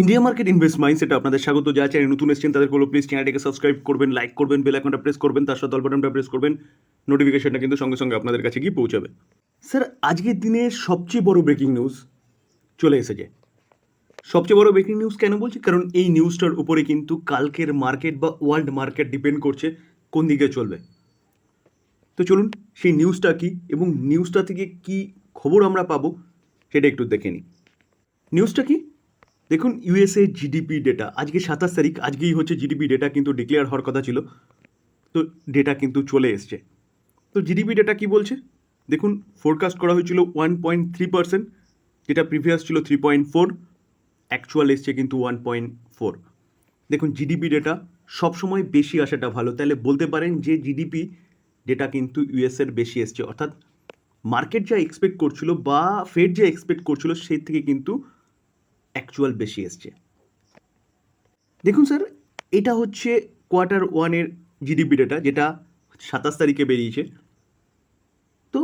India market invest মাইন্ডসেটে আপনাদের স্বাগত। যা চ্যানেল নতুন এসেছেন তাদের বলো প্লিজ চ্যানেলটাকে সাবস্ক্রাইব করবেন, লাইক করবেন, বেল আইকনটা প্রেস করবেন, তার সাথে অল বাটনটা প্রেস করবেন। নোটিফিকেশনটা কিন্তু সঙ্গে সঙ্গে আপনাদের কাছে গিয়ে পৌঁছাবে। স্যার, আজকের দিনে সবচেয়ে বড় ব্রেকিং নিউজ চলে এসেছে। সবচেয়ে বড় ব্রেকিং নিউজ কেন বলছি? কারণ এই নিউজটার উপরে কিন্তু কালকের মার্কেট বা ওয়ার্ল্ড মার্কেট ডিপেন্ড করছে কোন দিকে চলবে। তো চলুন সেই নিউজটা কি এবং নিউজটা থেকে কি খবর আমরা পাবো সেটা একটু দেখে নিই। নিউজটা কি দেখুন, ইউএসএ জিডিপি ডেটা আজকে 27 তারিখ, আজকেই হচ্ছে জিডিপি ডেটা কিন্তু ডিক্লেয়ার হওয়ার কথা ছিল। তো ডেটা কিন্তু চলে এসছে। তো জিডিপি ডেটা কি বলছে দেখুন, ফোরকাস্ট করা হয়েছিল 1.3%, যেটা প্রিভিয়াস ছিল 3.4, অ্যাকচুয়াল এসছে কিন্তু 1.4। দেখুন জিডিপি ডেটা সবসময় বেশি আসাটা ভালো, তাহলে বলতে পারেন যে জিডিপি ডেটা কিন্তু ইউএসএর বেশি এসছে, অর্থাৎ মার্কেট যা এক্সপেক্ট করছিল বা ফেড যা এক্সপেক্ট করছিল সেই থেকে কিন্তু অ্যাকচুয়াল বেশি এসছে। দেখুন স্যার, এটা হচ্ছে কোয়ার্টার ওয়ানের জিডিপি ডেটা, যেটা 27 তারিখে বেরিয়েছে। তো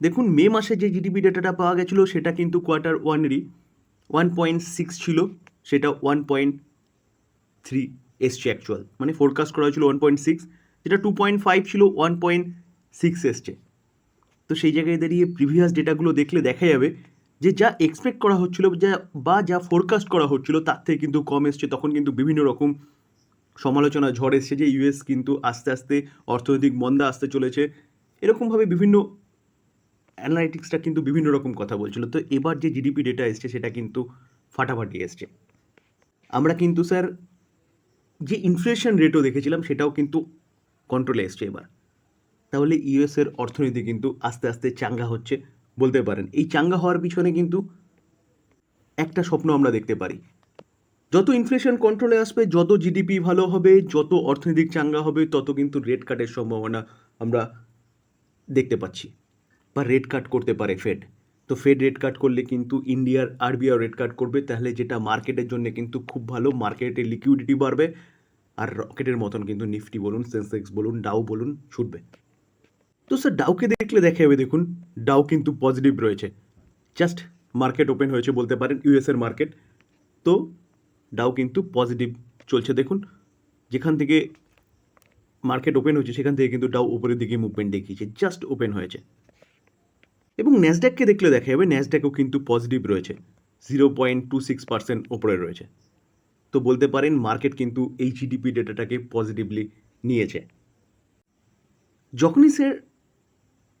দেখুন মে মাসে যে জিডিপি ডেটাটা পাওয়া গেছিলো সেটা কিন্তু কোয়ার্টার ওয়ানেরই 1.6 ছিল, সেটা 1.3 এসছে অ্যাকচুয়াল, মানে ফোরকাস্ট করা হয়েছিল 1.6, যেটা 2.5 ছিল, 1.6 এসছে। তো সেই জায়গায় দাঁড়িয়ে প্রিভিয়াস ডেটাগুলো দেখলে দেখা যাবে যে যা এক্সপেক্ট করা হচ্ছিল যা ফোরকাস্ট করা হচ্ছিল তার থেকে কিন্তু কম এসছে। তখন কিন্তু বিভিন্ন রকম সমালোচনা ঝড় এসছে যে ইউএস কিন্তু আস্তে আস্তে অর্থনৈতিক মন্দা আসতে চলেছে, এরকমভাবে বিভিন্ন অ্যানালাইটিক্সটা কিন্তু বিভিন্ন রকম কথা বলছিল। তো এবার যে জিডিপি ডেটা এসছে সেটা কিন্তু ফাটাফাটি এসছে। আমরা কিন্তু স্যার যে ইনফ্লেশন রেটও দেখেছিলাম সেটাও কিন্তু কন্ট্রোলে এসছে এবার। তাহলে ইউএসের অর্থনীতি কিন্তু আস্তে আস্তে চাঙ্গা হচ্ছে বলতে পারেন। এই চাঙ্গা হওয়ার পিছনে কিন্তু একটা স্বপ্ন আমরা দেখতে পারি, যত ইনফ্লেশন কন্ট্রোলে আসবে, যত জিডিপি ভালো হবে, যত অর্থনৈতিক চাঙ্গা হবে, তত কিন্তু রেট কাটের সম্ভাবনা আমরা দেখতে পাচ্ছি, বা রেট কাট করতে পারে ফেড। তো ফেড রেট কাট করলে কিন্তু ইন্ডিয়ার আরবিআই রেট কাট করবে, তাহলে যেটা মার্কেটের জন্য কিন্তু খুব ভালো, মার্কেটের লিকুইডিটি বাড়বে, আর রকেটের মতন কিন্তু নিফটি বলুন, সেন্সেক্স বলুন, ডাউ বলুন ছুটবে। তো স্যার ডাউকে দেখলে দেখা যাবে, দেখুন ডাউ কিন্তু পজিটিভ রয়েছে, জাস্ট মার্কেট ওপেন হয়েছে বলতে পারেন ইউএসের মার্কেট। তো ডাউ কিন্তু পজিটিভ চলছে। দেখুন যেখান থেকে মার্কেট ওপেন হয়েছে সেখান থেকে কিন্তু ডাউ উপরের দিকে মুভমেন্ট দেখিয়েছে, জাস্ট ওপেন হয়েছে। এবং ন্যাসড্যাককে দেখলে দেখা যাবে ন্যাসড্যাকও কিন্তু পজিটিভ রয়েছে, 0.26% ওপরে রয়েছে। তো বলতে পারেন মার্কেট কিন্তু এই জিডিপি ডেটাটাকে পজিটিভলি নিয়েছে। যখনই স্যার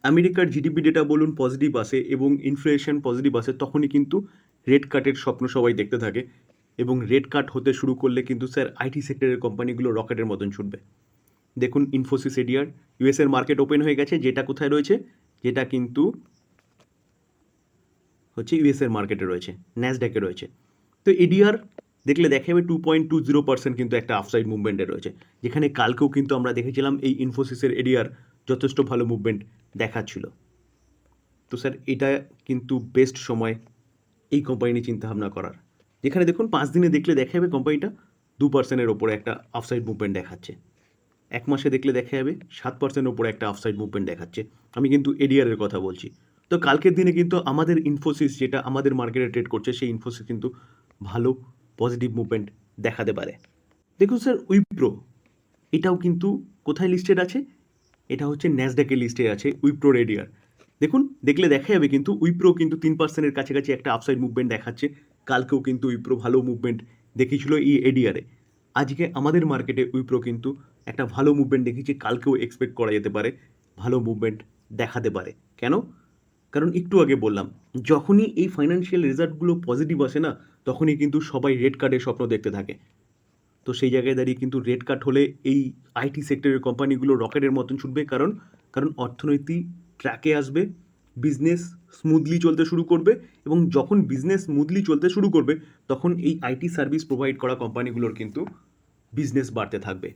আমেরিকার জিডিপি ডেটা বলুন পজিটিভ আসে এবং ইনফ্লেশন পজিটিভ আসে, তখনই কিন্তু রেট কাটের স্বপ্ন সবাই দেখতে থাকে। এবং রেট কাট হতে শুরু করলে কিন্তু স্যার আইটি সেক্টরের কোম্পানিগুলো রকেটের মতন ছুটবে। দেখুন ইনফোসিস, এডিআর, ইউএসের মার্কেট ওপেন হয়ে গেছে, যেটা কোথায় রয়েছে, যেটা কিন্তু হচ্ছে ইউএসের মার্কেটে রয়েছে, ন্যাসড্যাকে রয়েছে। তো এডিআর দেখলে দেখা যাবে 2.20% কিন্তু একটা আফসাইড মুভমেন্টে রয়েছে, যেখানে কালকেও কিন্তু আমরা দেখেছিলাম এই ইনফোসিসের এডিআর যথেষ্ট ভালো মুভমেন্ট দেখাচ্ছিল। তো স্যার এটা কিন্তু বেস্ট সময় এই কোম্পানি নিয়ে চিন্তাভাবনা করার, যেখানে দেখুন 5 দিনে দেখলে দেখা যাবে কোম্পানিটা 2%-এর ওপরে একটা আফসাইড মুভমেন্ট দেখাচ্ছে। 1 মাসে দেখলে দেখা যাবে 7%-এর ওপরে একটা আফসাইড মুভমেন্ট দেখাচ্ছে। আমি কিন্তু এডিআরের কথা বলছি। তো কালকের দিনে কিন্তু আমাদের ইনফোসিস, যেটা আমাদের মার্কেটে ট্রেড করছে, সেই ইনফোসিস কিন্তু ভালো পজিটিভ মুভমেন্ট দেখাতে পারে। দেখুন স্যার উইপ্রো, এটাও কিন্তু কোথায় লিস্টেড আছে, এটা হচ্ছে ন্যাসড্যাকের লিস্টে আছে উইপ্রোর এডিআর। দেখুন দেখলে দেখা যাবে কিন্তু উইপ্রো কিন্তু 3%-এর কাছাকাছি একটা আপসাইড মুভমেন্ট দেখাচ্ছে। কালকেও কিন্তু উইপ্রো ভালো মুভমেন্ট দেখিয়েছিল এই এডিআরে। আজকে আমাদের মার্কেটে উইপ্রো কিন্তু একটা ভালো মুভমেন্ট দেখিয়েছে, কালকেও এক্সপেক্ট করা যেতে পারে ভালো মুভমেন্ট দেখাতে পারে। কেন? কারণ একটু আগে বললাম, যখনই এই ফাইন্যান্সিয়াল রেজাল্টগুলো পজিটিভ আসে না, তখনই কিন্তু সবাই রেড কার্ডের স্বপ্ন দেখতে থাকে। তো সেই জায়গায় দাঁড়িয়ে কিন্তু রেট কাট হলে এই আইটি সেক্টরের কোম্পানিগুলো রকেটের মতন ছুটবে, কারণ কারণ অর্থনীতি ট্র্যাকে আসবে, বিজনেস স্মুথলি চলতে শুরু করবে, এবং যখন বিজনেস স্মুথলি চলতে শুরু করবে তখন এই আইটি সার্ভিস প্রোভাইড করা কোম্পানিগুলোর কিন্তু বিজনেস বাড়তে থাকবে।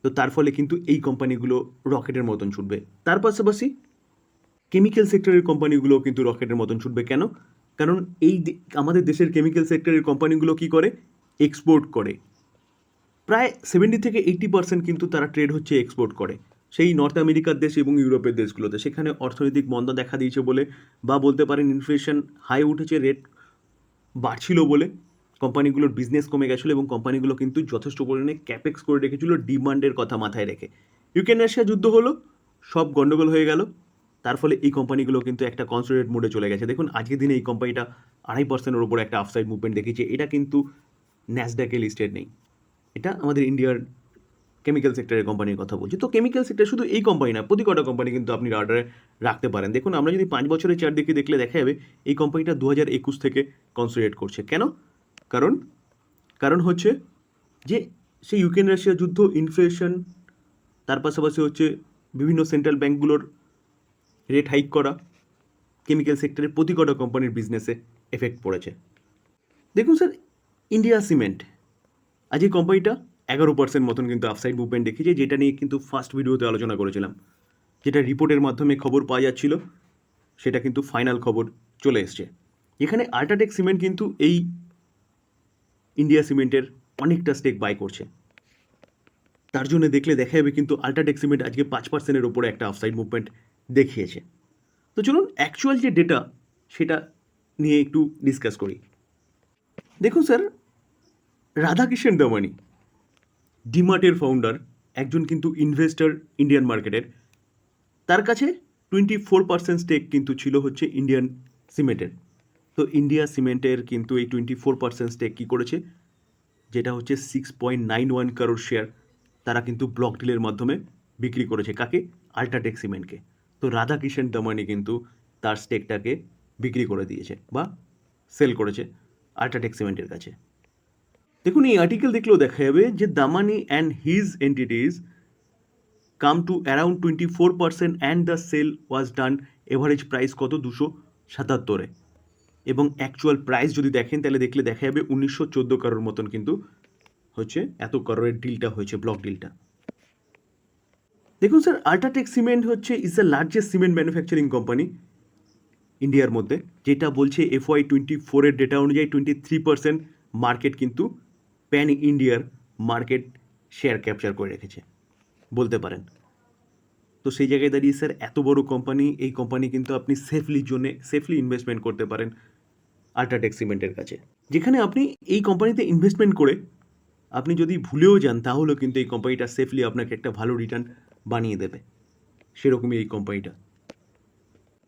তো তার ফলে কিন্তু এই কোম্পানিগুলো রকেটের মতন ছুটবে। তার পাশাপাশি কেমিক্যাল সেক্টরের কোম্পানিগুলো কিন্তু রকেটের মতন ছুটবে। কেন? কারণ আমাদের দেশের কেমিক্যাল সেক্টরের কোম্পানিগুলো কী করে, এক্সপোর্ট করে। প্রায় 70-80% কিন্তু তারা ট্রেড হচ্ছে এক্সপোর্ট করে, সেই নর্থ আমেরিকার দেশ এবং ইউরোপের দেশগুলোতে। সেখানে অর্থনৈতিক মন্দা দেখা দিয়েছে বলে, বা বলতে পারেন ইনফ্লেশন হাই উঠেছে, রেট বাড়ছিল বলে, কোম্পানিগুলোর বিজনেস কমে গেছিলো এবং কোম্পানিগুলো কিন্তু যথেষ্ট পরিমাণে ক্যাপেক্স করে রেখেছিল ডিমান্ডের কথা মাথায় রেখে। ইউক্রেন রাশিয়া যুদ্ধ হলো, সব গন্ডগোল হয়ে গেল, তার ফলে এই কোম্পানিগুলো কিন্তু একটা কনসোলিডেট মোডে চলে গেছে। দেখুন আজকের দিনে এই কোম্পানিটা 2.5%-এর উপরে একটা আফসাইড মুভমেন্ট দেখিয়েছে। এটা কিন্তু ন্যাসড্যাকে লিস্টেড নেই, এটা আমাদের ইন্ডিয়ার কেমিক্যাল সেক্টরের কোম্পানির কথা বলছি। তো কেমিক্যাল সেক্টর শুধু এই কোম্পানি না, প্রতি কটা কোম্পানি কিন্তু আপনি রাডারে রাখতে পারেন। দেখুন আমরা যদি 5 বছরের চার্ট দেখে দেখলে দেখা যাবে এই কোম্পানিটা 2021 থেকে কনসোলিডেট করছে। কেন? কারণ হচ্ছে যে সেই ইউক্রেন রাশিয়া যুদ্ধ, ইনফ্লেশন, তার পাশাপাশি হচ্ছে বিভিন্ন সেন্ট্রাল ব্যাঙ্কগুলোর রেট হাইক করা, কেমিক্যাল সেক্টরের প্রতি কটা কোম্পানির বিজনেসে এফেক্ট পড়েছে। দেখুন স্যার, ইন্ডিয়া সিমেন্ট আজ এই কোম্পানিটা 11% মতন কিন্তু আফসাইড মুভমেন্ট দেখিয়েছে, যেটা নিয়ে কিন্তু ফার্স্ট ভিডিওতে আলোচনা করেছিলাম। যেটা রিপোর্টের মাধ্যমে খবর পাওয়া যাচ্ছিল, সেটা কিন্তু ফাইনাল খবর চলে এসছে। এখানে আল্ট্রাটেক সিমেন্ট কিন্তু এই ইন্ডিয়া সিমেন্টের অনেকটা স্টেক বাই করছে। তার জন্য দেখলে দেখা যাবে কিন্তু আল্ট্রাটেক সিমেন্ট আজকে 5%-এর ওপরে একটা আফসাইড মুভমেন্ট দেখিয়েছে। তো চলুন অ্যাকচুয়াল যে ডেটা সেটা নিয়ে একটু ডিসকাস করি। দেখুন স্যার, রাধাকিষেণ দামানি, ডিমার্টের ফাউন্ডার, একজন কিন্তু ইনভেস্টর ইন্ডিয়ান মার্কেটের, তার কাছে 24% স্টেক কিন্তু ছিল হচ্ছে ইন্ডিয়ান সিমেন্টের। তো ইন্ডিয়া সিমেন্টের কিন্তু এই 24% স্টেক কী করেছে, যেটা হচ্ছে 6.91 করোড় শেয়ার, তারা কিন্তু ব্লক ডিলের মাধ্যমে বিক্রি করেছে। কাকে? আল্ট্রাটেক সিমেন্টকে। তো রাধাকিষেণ দামানি কিন্তু তার স্টেকটাকে বিক্রি করে দিয়েছে বা সেল করেছে আল্ট্রাটেক সিমেন্টের কাছে। দেখুন এই আর্টিকেল দেখলেও দেখা যাবে যে Damani and his entities come to around 24% and the sale was done average price কত 277-এ, এবং অ্যাকচুয়াল প্রাইস যদি দেখেন তাহলে দেখলে দেখা যাবে 1914 করোড় মতন কিন্তু হচ্ছে এত করোড়ের ডিলটা হয়েছে, ব্লক ডিলটা। দেখুন স্যার, আল্ট্রাটেক সিমেন্ট হচ্ছে is the largest cement manufacturing company ইন্ডিয়ার মধ্যে, যেটা বলছে FY24-এর ডেটা অনুযায়ী 23% মার্কেট কিন্তু প্যান ইন্ডিয়ার মার্কেট শেয়ার ক্যাপচার করে রেখেছে বলতে পারেন। তো সেই জায়গায় দাঁড়িয়ে স্যার এত বড় কোম্পানি, এই কোম্পানি কিন্তু আপনি সেফলি ইনভেস্টমেন্ট করতে পারেন আল্ট্রাটেক সিমেন্টের কাছে, যেখানে আপনি এই কোম্পানিতে ইনভেস্টমেন্ট করে আপনি যদি ভুলেও যান তাহলেও কিন্তু এই কোম্পানিটা সেফলি আপনাকে একটা ভালো রিটার্ন বানিয়ে দেবে, সেরকমই এই কোম্পানিটা।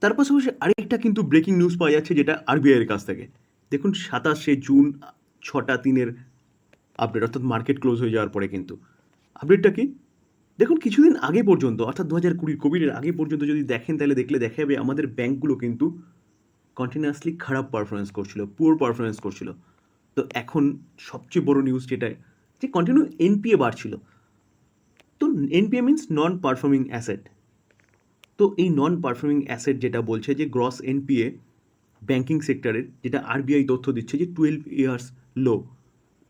তার পাশাপাশি আরেকটা কিন্তু ব্রেকিং নিউজ পাওয়া যাচ্ছে, যেটা আরবিআইয়ের কাছ থেকে। দেখুন 27শে জুন 6:03 আপডেট, অর্থাৎ মার্কেট ক্লোজ হয়ে যাওয়ার পরে কিন্তু আপডেটটা কি, দেখুন কিছুদিন আগে পর্যন্ত অর্থাৎ 2020 কোভিডের আগে পর্যন্ত যদি দেখেন তাহলে দেখলে দেখা যাবে আমাদের ব্যাঙ্কগুলো কিন্তু কন্টিনিউয়াসলি খারাপ পারফরমেন্স করছিল, পুয়ার পারফরমেন্স করছিল। তো এখন সবচেয়ে বড় নিউজ যেটা, যে কন্টিনিউ এনপিএ বাড়ছিল। তো এনপিএ মিনস নন পারফর্মিং অ্যাসেট। তো এই নন পারফর্মিং অ্যাসেট যেটা বলছে যে গ্রস এনপিএ ব্যাঙ্কিং সেক্টরের, যেটা আরবিআই তথ্য দিচ্ছে যে 12 ইয়ার্স লো।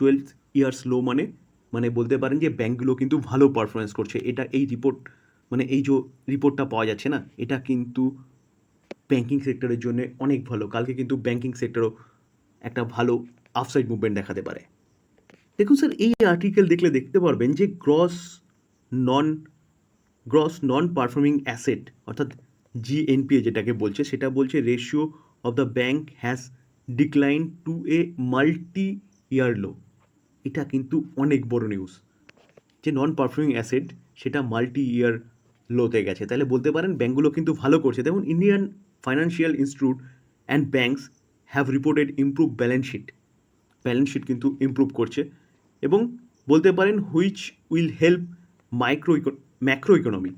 12 ইয়ার্স লো মানে বলতে পারেন যে ব্যাঙ্কগুলো কিন্তু ভালো পারফরমেন্স করছে। এটা এই রিপোর্ট এই যে রিপোর্টটা পাওয়া যাচ্ছে না, এটা কিন্তু ব্যাঙ্কিং সেক্টরের জন্য অনেক ভালো। কালকে কিন্তু ব্যাঙ্কিং সেক্টরও একটা ভালো আফসাইড মুভমেন্ট দেখাতে পারে। দেখুন স্যার, এই আর্টিকেল দেখলে দেখতে পারবেন যে গ্রস নন পারফর্মিং অ্যাসেট অর্থাৎ জিএনপিএ যেটাকে বলছে, সেটা বলছে ratio of the bank has decline to a multi year low. এটা কিন্তু অনেক বড় নিউজ যে নন পারফর্মিং অ্যাসেট সেটা মাল্টি ইয়ার লোতে গেছে। তাহলে বলতে পারেন ব্যাঙ্কগুলো কিন্তু ভালো করছে। দেখুন Indian financial institute and banks have reported improve balance sheet কিন্তু ইমপ্রুভ করছে, এবং বলতে পারেন which will help macro economy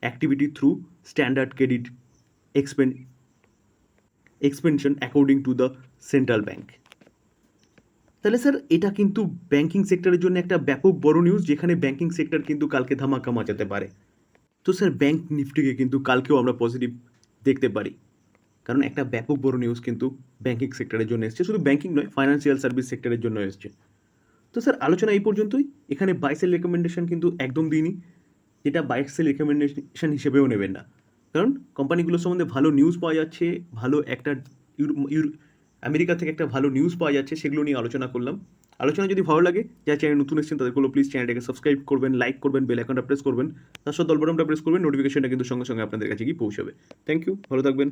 activity through standard credit expansion according to the central bank. তাহলে স্যার এটা কিন্তু ব্যাঙ্কিং সেক্টরের জন্য একটা ব্যাপক বড় নিউজ, যেখানে ব্যাঙ্কিং সেক্টর কিন্তু কালকে ধামাকা মাচাতে পারে। তো স্যার ব্যাঙ্ক নিফটিকে কিন্তু কালকেও আমরা পজিটিভ দেখতে পারি, কারণ একটা ব্যাপক বড় নিউজ কিন্তু ব্যাঙ্কিং সেক্টরের জন্য এসছে, শুধু ব্যাঙ্কিং নয় ফাইন্যান্সিয়াল সার্ভিস সেক্টরের জন্য এসছে। তো স্যার আলোচনা এই পর্যন্তই। এখানে বাই সেল রেকমেন্ডেশন কিন্তু একদম দিইনি, যেটা বাই সেল রেকমেন্ডেশন হিসেবেও নেবেন না, কারণ কোম্পানিগুলোর সম্বন্ধে ভালো নিউজ পাওয়া যাচ্ছে, ভালো একটা আমেরিকা থেকে একটা ভালো নিউজ পাওয়া যাচ্ছে, সেগুলো নিয়ে আলোচনা করলাম। আলোচনা যদি ভালো লাগে, যারা চ্যানেল নতুন এসেছেন তাদেরগুলো প্লিজ চ্যানেলটাকে সাবস্ক্রাইব করবেন, লাইক করবেন, বেল আইকনটা প্রেস করবেন, তার সাথে দল বাটনটা প্রেস করবেন, নোটিফিকেশনটা কিন্তু সঙ্গে সঙ্গে আপনাদের কাছে গিয়ে পৌঁছাবে। থ্যাংক ইউ, ভালো থাকবেন।